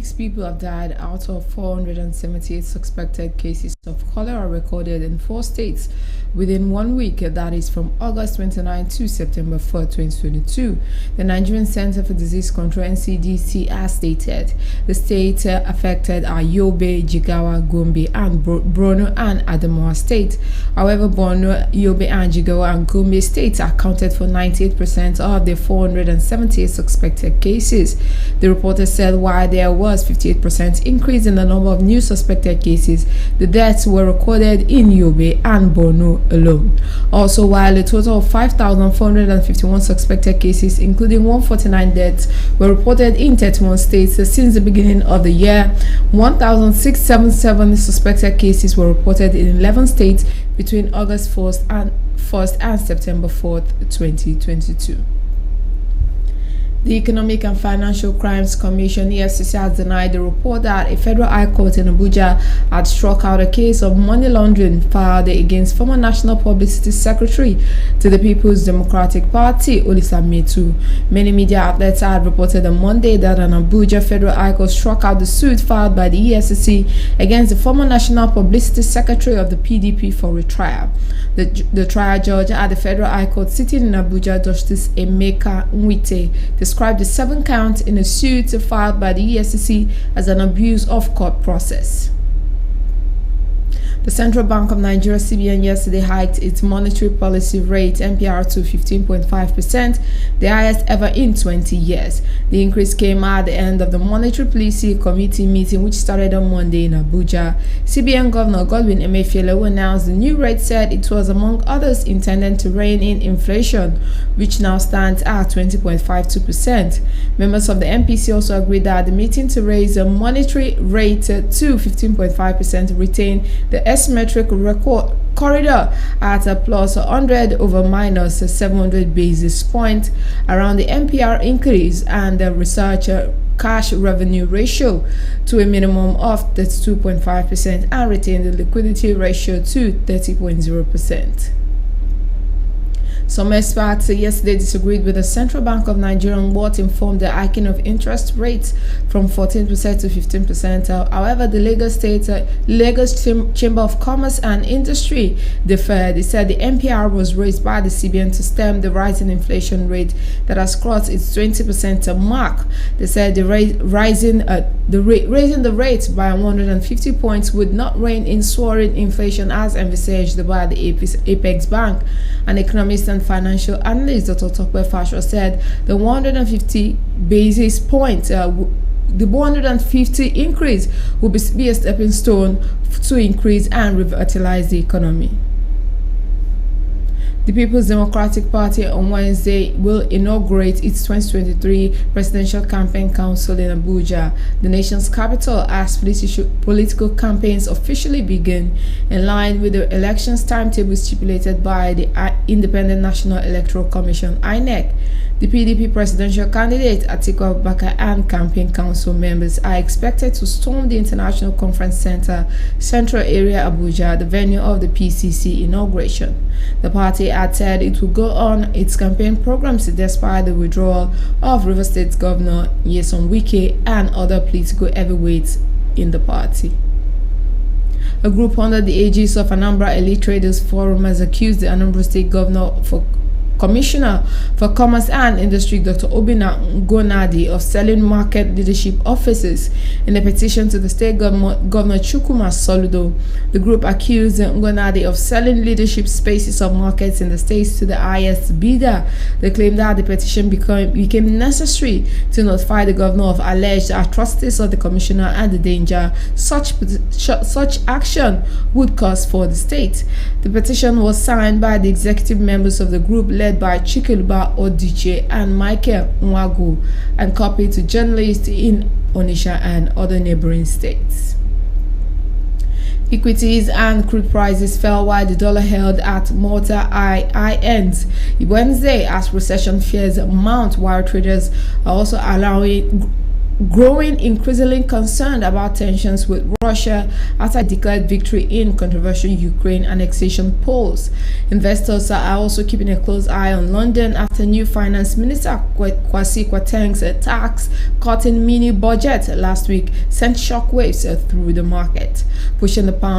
6 people have died out of 478 suspected cases of cholera recorded in 4 states within 1 week, that is from August 29 to September 4, 2022. The Nigerian Center for Disease Control (NCDC) has stated the states affected are Yobe, Jigawa, Gombe, and Borno and Adamawa State. However, Borno, Yobe, and Jigawa and Gombe states accounted for 98% of the 478 suspected cases. The reporter said while there was 58% increase in the number of new suspected cases, the deaths were recorded in Yobe and Borno alone. Also, while a total of 5,451 suspected cases, including 149 deaths, were reported in 31 states since the beginning of the year, 1,677 suspected cases were reported in 11 states between August 1st and September 4th, 2022. The Economic and Financial Crimes Commission (EFCC) has denied the report that a federal high court in Abuja had struck out a case of money laundering filed against former National Publicity Secretary to the People's Democratic Party, Olisa Metu. Many media outlets had reported on Monday that an Abuja federal high court struck out the suit filed by the EFCC against the former National Publicity Secretary of the PDP for retrial. The trial judge at the federal high court sitting in Abuja, Justice 𝐒𝐿𝐬𝐻 described the 7 counts in a suit filed by the EFCC as an abuse of court process. The Central Bank of Nigeria (CBN) yesterday hiked its monetary policy rate (MPR) to 15.5%, the highest ever in 20 years. The increase came at the end of the Monetary Policy Committee meeting, which started on Monday in Abuja. CBN Governor Godwin Emefiele, who announced the new rate, said it was among others intended to rein in inflation, which now stands at 20.52%. Members of the MPC also agreed that the meeting to raise the monetary rate to 15.5% retain the asymmetric record corridor at a plus 100 over minus 700 basis points around the MPR increase and the research cash revenue ratio to a minimum of 32.5% and retain the liquidity ratio to 30.0%. Some experts yesterday disagreed with the Central Bank of Nigeria on what informed the hiking of interest rates from 14% to 15%. However, the Lagos Chamber of Commerce and Industry differed. They said the MPR was raised by the CBN to stem the rising inflation rate that has crossed its 20% mark. They said raising the rate by 150 points would not rein in soaring inflation as envisaged by the Apex Bank. An economist and financial analyst, Dr. Tope Fasho, said the 150 basis point, the 150 increase will be a stepping stone to increase and revitalize the economy. The People's Democratic Party on Wednesday will inaugurate its 2023 Presidential Campaign Council in Abuja, the nation's capital, as political campaigns officially begin in line with the elections timetable stipulated by the Independent National Electoral Commission (INEC). The PDP presidential candidate Atiku Abubakar and campaign council members are expected to storm the International Conference Center, Central Area Abuja, the venue of the PCC inauguration. The party had said it will go on its campaign programs despite the withdrawal of River State Governor Nyesom Wike and other political heavyweights in the party. A group under the aegis of Anambra Elite Traders Forum has accused the Anambra State Commissioner for Commerce and Industry, Dr. Obinna Ngonadi, of selling market leadership offices. In a petition to the state Governor Chukwuma Soludo, the group accused Ngonadi of selling leadership spaces of markets in the states to the highest bidder. They claimed that the petition became necessary to notify the governor of alleged atrocities of the commissioner and the danger such action would cause for the state. The petition was signed by the executive members of the group led by Chikeluba Odiche and Michael Nwagu and copied to journalists in Onitsha and other neighboring states. Equities and crude prices fell while the dollar held at multi-high ends Wednesday as recession fears mount, while traders are also allowing growing increasingly concerned about tensions with Russia after it declared victory in controversial Ukraine annexation polls. Investors are also keeping a close eye on London after new Finance Minister 𝐂𝐂 𝐀𝐧𝐚𝐻's tax-cutting mini-budget last week sent shockwaves through the market, pushing the pound